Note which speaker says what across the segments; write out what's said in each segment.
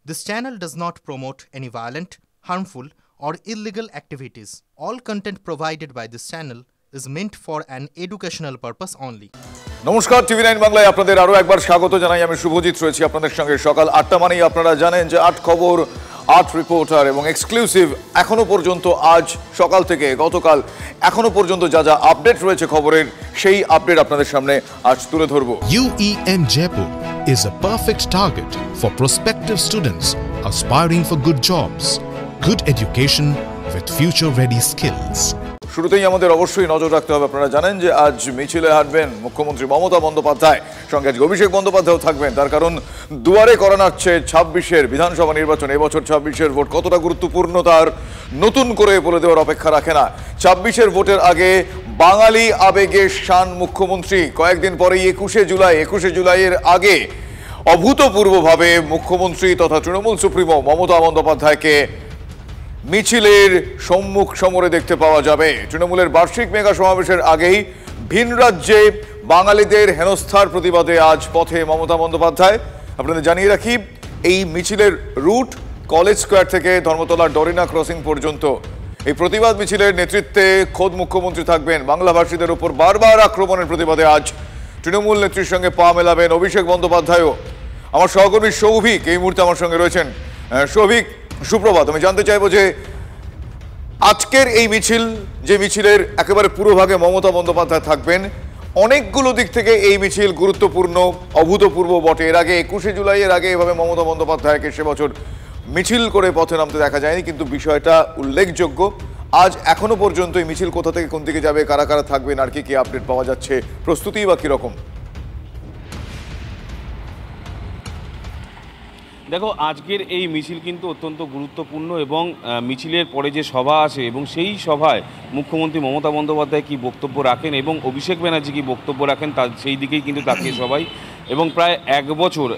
Speaker 1: This channel does not promote any violent, harmful, or illegal activities. All content provided by this channel is meant for an educational purpose only.
Speaker 2: নমস্কার, টিভি9 বাংলায় আপনাদের আরো একবার স্বাগত জানাই। আমি শুভজিৎ রয়েছি আপনাদের সঙ্গে। সকাল 8টা মানেই আপনারা জানেন যে 8 খবর, 8 রিপোর্টার এবং এক্সক্লুসিভ এখনো পর্যন্ত আজ সকাল থেকে গতকাল এখনো পর্যন্ত যা যা আপডেট রয়েছে খবরের, সেই আপডেট আপনাদের সামনে আজ তুলে ধরব।
Speaker 3: UEM Jaipur is a perfect target for prospective students aspiring for good jobs, good education with future-ready skills.
Speaker 2: শুরুতেই আমাদের অবশ্যই নজর রাখতে হবে, আপনারা জানেন যে আজ মিছিলে হাঁটবেন মুখ্যমন্ত্রী মমতা বন্দ্যোপাধ্যায়, সঙ্গে আজ অভিষেক বন্দ্যোপাধ্যায়ও থাকবেন। তার কারণ দুয়ারে করা নাড়ছে 26-এর বিধানসভা নির্বাচন। এবছর 26-এর ভোট কতটা গুরুত্বপূর্ণ তার নতুন করে বলে দেওয়ার অপেক্ষা রাখে না। 26-এর ভোটের আগে বাঙালি আবেগে শান মুখ্যমন্ত্রী। কয়েকদিন পরেই 21শে জুলাইয়ের আগে অভূতপূর্বভাবে মুখ্যমন্ত্রী তথা তৃণমূল সুপ্রিমো মমতা বন্দ্যোপাধ্যায়কে মিছিলের সম্মুখ সমরে দেখতে পাওয়া যাবে। তৃণমূলের বার্ষিক মেগা সমাবেশের আগেই ভিন রাজ্যে বাঙালিদের হেনস্থার প্রতিবাদে আজ পথে মমতা বন্দ্যোপাধ্যায়। আপনাদের জানিয়ে রাখি, এই মিছিলের রুট কলেজ স্কোয়ার থেকে ধর্মতলার ডরিনা ক্রসিং পর্যন্ত। এই প্রতিবাদ মিছিলের নেতৃত্বে খোদ মুখ্যমন্ত্রী থাকবেন। বাংলাভাষীদের উপর বারবার আক্রমণের প্রতিবাদে আজ তৃণমূল নেত্রীর সঙ্গে পা মেলাবেন অভিষেক বন্দ্যোপাধ্যায়ও। আমার সহকর্মী সৌভিক এই মুহূর্তে আমার সঙ্গে রয়েছেন। সৌভিক, সুপ্রভাত। আমি জানতে চাইবো যে আজকের এই মিছিল, যে মিছিলের একেবারে পুরোভাগে মমতা বন্দ্যোপাধ্যায় থাকবেন, অনেকগুলো দিক থেকে এই মিছিল গুরুত্বপূর্ণ, অভূতপূর্ব বটে। এর আগে 21শে জুলাইয়ের আগে এভাবে মমতা বন্দ্যোপাধ্যায়কে সে বছর মিছিল করে পথে নামতে দেখা যায়নি, কিন্তু বিষয়টা উল্লেখযোগ্য। আজ এখনো পর্যন্ত এই মিছিল কোথা থেকে কোন দিকে যাবে, কারা কারা থাকবেন, আর কি আপডেট পাওয়া যাচ্ছে, প্রস্তুতি বা কিরকম?
Speaker 4: দেখো, আজকের এই মিছিল কিন্তু অত্যন্ত গুরুত্বপূর্ণ এবং মিছিলের পরে যে সভা আসে এবং সেই সভায় মুখ্যমন্ত্রী মমতা বন্দ্যোপাধ্যায় কী বক্তব্য রাখেন এবং অভিষেক ব্যানার্জি কী বক্তব্য রাখেন, তার সেই দিকেই কিন্তু তাকিয়ে সবাই। এবং প্রায় এক বছর,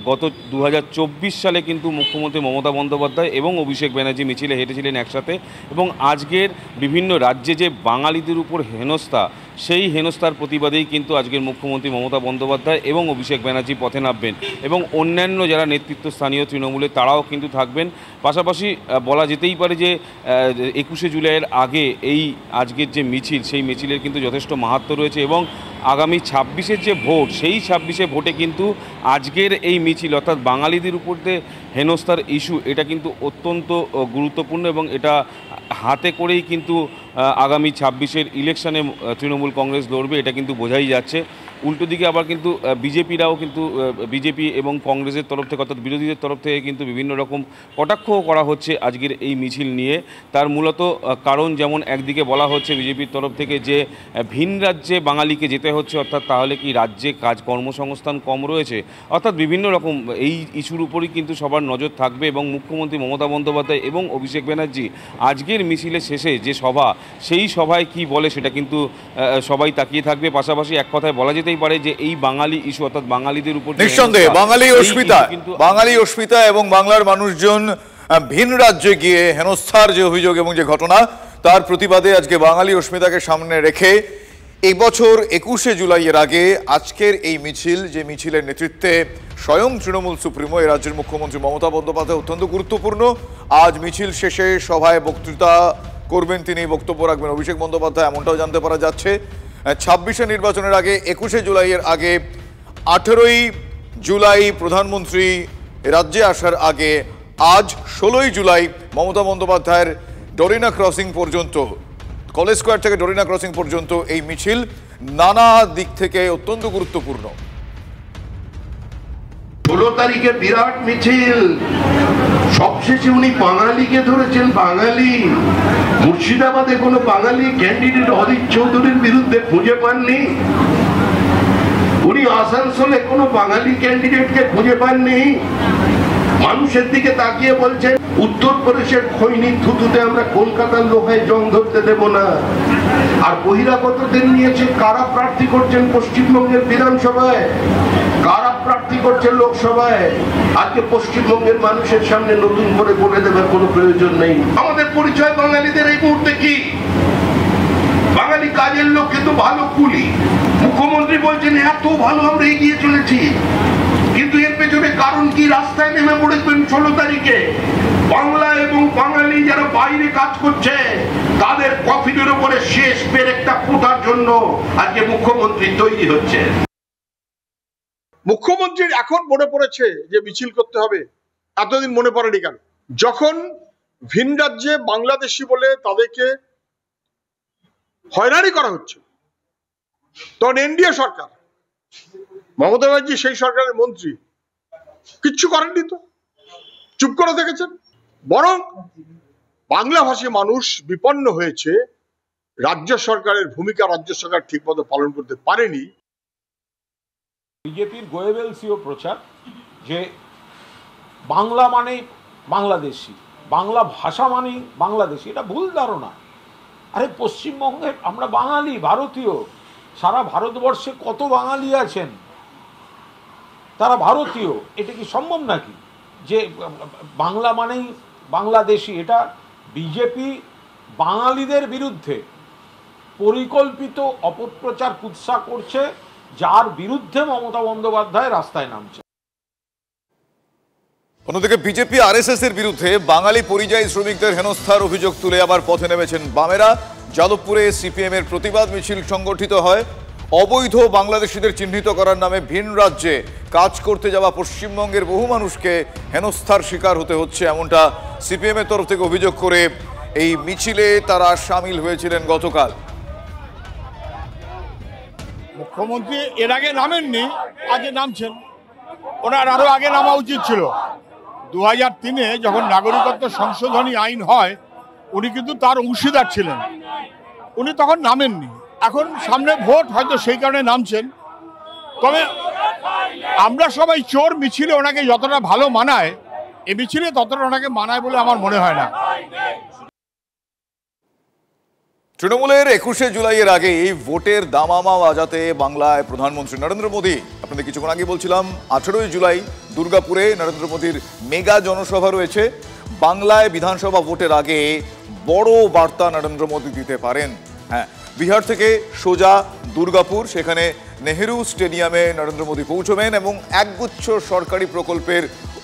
Speaker 4: গত 2024 সালে কিন্তু মুখ্যমন্ত্রী মমতা বন্দ্যোপাধ্যায় এবং অভিষেক ব্যানার্জি মিছিলে হেঁটেছিলেন একসাথে। এবং আজকের বিভিন্ন রাজ্যে যে বাঙালিদের উপর হেনস্থা, সেই হেনস্থার প্রতিবাদেই কিন্তু আজকের মুখ্যমন্ত্রী মমতা বন্দ্যোপাধ্যায় এবং অভিষেক ব্যানার্জি পথে নামবেন এবং অন্যান্য যারা নেতৃত্বস্থানীয় তৃণমূলের তারাও কিন্তু থাকবেন। পাশাপাশি বলা যেতেই পারে যে 21শে জুলাইয়ের আগে এই আজকের যে মিছিল, সেই মিছিলের কিন্তু যথেষ্ট মাহাত্ম্য রয়েছে এবং আগামী 26-এর যে ভোট, সেই 26শে ভোটে কিন্তু আজকের এই মিছিল অর্থাৎ বাঙালিদের উপর যে হেনস্থার ইস্যু, এটা কিন্তু অত্যন্ত গুরুত্বপূর্ণ এবং এটা হাতে করেই কিন্তু আগামী 26-এর ইলেকশনে তৃণমূল কংগ্রেস লড়বে, এটা কিন্তু বোঝাই যাচ্ছে। উল্টো দিকে আবার কিন্তু বিজেপিরাও কিন্তু বিজেপি এবং কংগ্রেসের তরফ থেকে অর্থাৎ বিরোধীদের তরফ থেকে কিন্তু বিভিন্ন রকম কটাক্ষও করা হচ্ছে আজকের এই মিছিল নিয়ে। তার মূলত কারণ, যেমন একদিকে বলা হচ্ছে বিজেপির তরফ থেকে যে ভিন রাজ্যে বাঙালিকে যেতে হচ্ছে, অর্থাৎ তাহলে কি রাজ্যে কর্মসংস্থান কম রয়েছে, অর্থাৎ বিভিন্ন রকম এই ইস্যুর উপরই কিন্তু সবার নজর থাকবে। এবং মুখ্যমন্ত্রী মমতা বন্দ্যোপাধ্যায় এবং অভিষেক ব্যানার্জি আজকের মিছিলের শেষে যে সভা, সেই সভায় কি বলে সেটা কিন্তু সবাই তাকিয়ে থাকবে। পাশাপাশি এক কথায় বলা যেতেই পারে যে এই বাঙালি ইস্যু অর্থাৎ বাঙালিদের উপর
Speaker 2: নিঃসন্দেহে বাঙালি অস্মিতা এবং বাংলার মানুষজন ভিন রাজ্যে গিয়ে হেনস্থার যে অভিযোগ এবং যে ঘটনা, তার প্রতিবাদে আজকে বাঙালি অস্মিতাকে সামনে রেখে এই বছর 21শে জুলাইয়ের আগে আজকের এই মিছিল, যে মিছিলের নেতৃত্বে স্বয়ং তৃণমূল সুপ্রিমো এই রাজ্যের মুখ্যমন্ত্রী মমতা বন্দ্যোপাধ্যায়, অত্যন্ত গুরুত্বপূর্ণ। আজ মিছিল শেষে সভায় বক্তৃতা করবেন তিনি, বক্তব্য রাখবেন অভিষেক বন্দ্যোপাধ্যায়, এমনটাও জানতে পারা যাচ্ছে। 26শে নির্বাচনের আগে 21শে জুলাইয়ের আগে 18ই জুলাই প্রধানমন্ত্রী রাজ্যে আসার আগে আজ 16ই জুলাই মমতা বন্দ্যোপাধ্যায়ের ডরিনা ক্রসিং পর্যন্ত, কলেজ স্কোয়ার থেকে ডরিনা ক্রসিং পর্যন্ত এই মিছিল নানা দিক থেকে অত্যন্ত গুরুত্বপূর্ণ।
Speaker 5: 16 তারিখে বিরাট মিছিল, সবশেষে উনি বাঙালিকে ধরেছেন। বাঙালি মুর্শিদাবাদে কোনো বাঙালি ক্যান্ডিডেট অদিত চৌধুরীর বিরুদ্ধে খুঁজে পাননি, উনি আসানসোলে কোনো বাঙালি ক্যান্ডিডেটকে খুঁজে পাননি। মানুষের দিকে তাকিয়ে বলছেন উত্তরপ্রদেশের খৈনি থুতুতে আমরা কলকাতার লোহায় জং ধরতে দেব না। আর বহিরাগতদের নিয়েছে, কারা প্রার্থী করছেন পশ্চিমবঙ্গের বিধানসভায়, কারা প্রার্থী করছেন লোকসভায়। আজকে পশ্চিমবঙ্গের মানুষের সামনে নতুন করে বলে দেবার কোনো প্রয়োজন নেই। আমাদের পরিচয় বাঙালিদের এই মুহূর্তে কি? বাঙালি কাজের লোক, কিন্তু ভালো কুলি। মুখ্যমন্ত্রী বলছেন এত ভালো আমরা এগিয়ে চলেছি, কিন্তু এর পেছনে কারণ কি? রাস্তায় নেমে পড়েছেন 16 তারিখে। বাংলা এবং বাঙালি যারা বাইরে কাজ করছে তাদের কফিনের উপরে শেষ পেরেকটা ফোটার জন্য আজকে মুখ্যমন্ত্রী তৈরি হচ্ছে।
Speaker 6: মুখ্যমন্ত্রীর এখন মনে পড়েছে যে মিছিল করতে হবে, এতদিন মনে পড়েনি কেন? যখন ভিন রাজ্যে বাংলাদেশি বলে তাদেরকে হয়রানি করা হচ্ছে, তখন এনডিএ সরকার, মমতা ব্যানার্জি সেই সরকারের মন্ত্রী, কিচ্ছু করেননি, তো চুপ করে থেকেছেন। বরং বাংলাভাষী মানুষ বিপন্ন হয়েছে, রাজ্য সরকারের ভূমিকা রাজ্য সরকার ঠিকমতো পালন করতে পারেনি।
Speaker 7: বিজেপির গোয়েবেলসীয় প্রচার যে বাংলা মানে বাংলাদেশি, বাংলা ভাষা মানে বাংলাদেশি, এটা ভুল ধারণা। আরে পশ্চিমবঙ্গের আমরা বাঙালি, ভারতীয়, সারা ভারতবর্ষে কত বাঙালি আছেন, তারা ভারতীয়। এটা কি সম্ভব নাকি যে বাংলা মানেই বাংলাদেশি? এটা বিজেপি বাঙালিদের বিরুদ্ধে পরিকল্পিত অপপ্রচার কুৎসা করছে, যার বিরুদ্ধে মমতা বন্দ্যোপাধ্যায় রাস্তায় নামছে।
Speaker 2: অন্যদিকে বিজেপি আরএসএস এর বিরুদ্ধে বাঙালি পরিযায়ী শ্রমিকদের হেনস্থার অভিযোগ তুলে আবার পথে নেমেছেন বামেরা। যাদবপুরে সিপিএম এর প্রতিবাদ মিছিল সংগঠিত হয়। অবৈধ বাংলাদেশিদের চিহ্নিত করার নামে ভিন রাজ্যে কাজ করতে যাওয়া পশ্চিমবঙ্গের বহু মানুষকে হেনস্থার শিকার হতে হচ্ছে, এমনটা সিপিএম এর তরফ থেকে অভিযোগ করে এই মিছিলে তারা সামিল হয়েছিলেন গতকাল।
Speaker 6: মুখ্যমন্ত্রী এর আগে নামেননি, আজ নামছেন। ওনার আরো আগে নামা উচিত ছিল। 2003-এ যখন নাগরিকত্ব সংশোধনী আইন হয়, উনি কিন্তু তার অংশীদার ছিলেন, উনি তখন নামেননি। এখন সামনে ভোট, হয়তো সেই কারণে নামছেন। তবে আমরা সবাই চোর মিছিলে ওনাকে যতটা ভালো মানায়, এ মিছিলে ততটা ওনাকে মানায় বলে আমার মনে হয় না।
Speaker 2: তৃণমূলের 21শে জুলাইয়ের আগে এই ভোটের দামামা বাজাতে বাংলায় প্রধানমন্ত্রী নরেন্দ্র মোদী, আপনাদের কিছুক্ষণ আগে বলছিলাম 18ই জুলাই দুর্গাপুরে নরেন্দ্র মোদীর মেগা জনসভা রয়েছে। বাংলায় বিধানসভা ভোটের আগে বড় বার্তা নরেন্দ্র মোদী দিতে পারেন। হ্যাঁ, বিহার থেকে সোজা দুর্গাপুর, সেখানে নেহেরু স্টেডিয়ামে নরেন্দ্র মোদী পৌঁছবেন এবং একগুচ্ছ সরকারি প্রকল্পের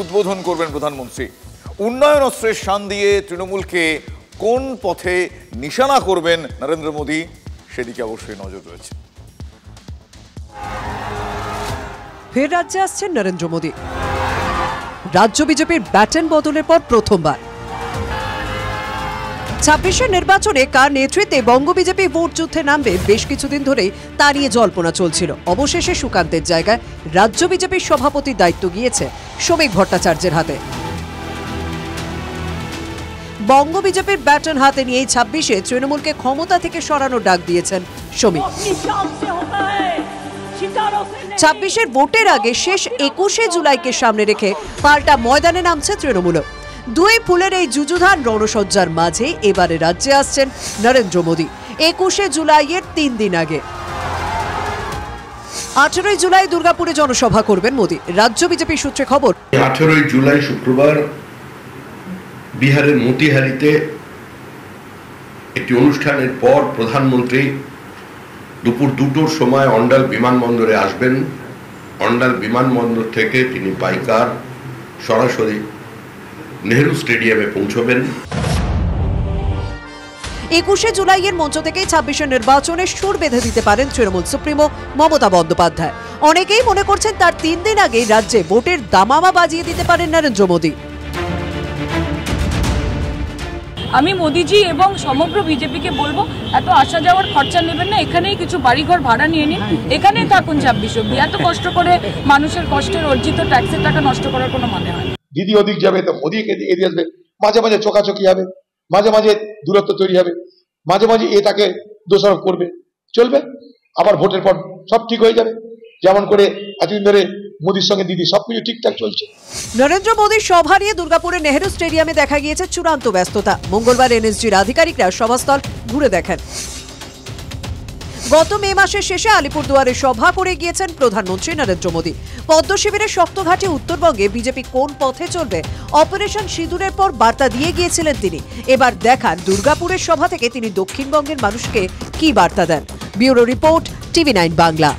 Speaker 2: উদ্বোধন করবেন প্রধানমন্ত্রী। উন্নয়ন অস্ত্রের শান দিয়ে তৃণমূলকে কোন পথে নিশানা করবেন নরেন্দ্র মোদী, সেদিকে অবশ্যই নজর রয়েছে।
Speaker 8: ফের রাজ্যে আসছেন নরেন্দ্র মোদী। রাজ্য বিজেপির ব্যাটন বদলের পর প্রথমবার 26-এর নির্বাচনে কার নেতৃত্বে বঙ্গ বিজেপি ভোট যুদ্ধে নামবে, বেশ কিছুদিন ধরেই তা নিয়ে জল্পনা চলছিল। অবশেষে সুকান্তের জায়গায় রাজ্য বিজেপির সভাপতির দায়িত্ব গিয়েছে শ্রমিক ভট্টাচার্যের হাতে। বঙ্গ বিজেপির ব্যাটন হাতে নিয়ে 26-এ তৃণমূলকে ক্ষমতা থেকে সরানোর ডাক দিয়েছেন শ্রমিক। 26-এর ভোটের আগে শেষ 21শে জুলাইকে সামনে রেখে পাল্টা ময়দানে নামছে তৃণমূল। দুই ফুলের এই যুযুধান রণসজ্জার মাঝে এবারে রাজ্যে আসছেন নরেন্দ্র মোদী 21শে জুলাইয়ের 3 দিন আগে। 18ই জুলাই দুর্গাপুরে জনসভা করবেন মোদী। রাজ্য বিজেপি সূত্রে খবর,
Speaker 9: 18ই জুলাই শুক্রবার বিহারের মতিহারিতে একটি অনুষ্ঠানের পর প্রধানমন্ত্রী দুপুর 2টোর সময় অন্ডাল বিমানবন্দরে আসবেন। অন্ডাল বিমানবন্দর থেকে তিনি বাই কার সরাসরি নেহেরু স্টেডিয়ামে পৌঁছবেন।
Speaker 8: 21শে জুলাইয়ের মঞ্চ থেকেই 26-এর নির্বাচনে সুর বেঁধে দিতে পারেন তৃণমূল সুপ্রিমো মমতা বন্দ্যোপাধ্যায়। অনেকেই মনে করছেন তার 3 দিন আগে রাজ্যে ভোটের দামামা বাজিয়ে দিতে পারেন নরেন্দ্র মোদী।
Speaker 10: আমি মোদিজি এবং সমগ্র বিজেপিকে বলবো, এত আসা যাওয়ার খরচা নেবেন না, এখানেই কিছু বাড়িঘর ভাড়া নিয়ে নিন, এখানেই থাকুন 26 অব্দি। এত কষ্ট করে মানুষের কষ্টের অর্জিত ট্যাক্সের টাকা নষ্ট করার কোনো মানে হয় না।
Speaker 6: দিদি ওদিক যাবে তো মোদিকে এদিকে আসবে, মাঝে মাঝে চোকাচোকি হবে, মাঝে মাঝে দূরত্ব তৈরি হবে, মাঝে মাঝে এ তাকে দোষারোপ করবে, চলবে। আবার ভোটের পর সব ঠিক হয়ে যাবে, যেমন করে এতদিন ধরে মোদির সঙ্গে দিদি সবকিছু ঠিকঠাক চলছে।
Speaker 8: নরেন্দ্র মোদীর সভা নিয়ে দুর্গাপুরে নেহেরু স্টেডিয়ামে দেখা গিয়েছে চূড়ান্ত ব্যস্ততা। মঙ্গলবার এনএসজির আধিকারিকরা সভাস্থল ঘুরে দেখেন। গত মে মাসের শেষে আলিপুরদুয়ারে সভা করে গিয়েছেন প্রধানমন্ত্রী নরেন্দ্র মোদী। পদ্ম শিবিরের শক্তঘাটে উত্তরবঙ্গে বিজেপি কোন পথে চলবে, অপারেশন সিঁদুরের পর বার্তা দিয়ে গিয়েছিলেন তিনি। এবার দেখান দুর্গাপুরের সভা থেকে তিনি দক্ষিণবঙ্গের মানুষকে কি বার্তা দেন। Bureau report, TV9 Bangla.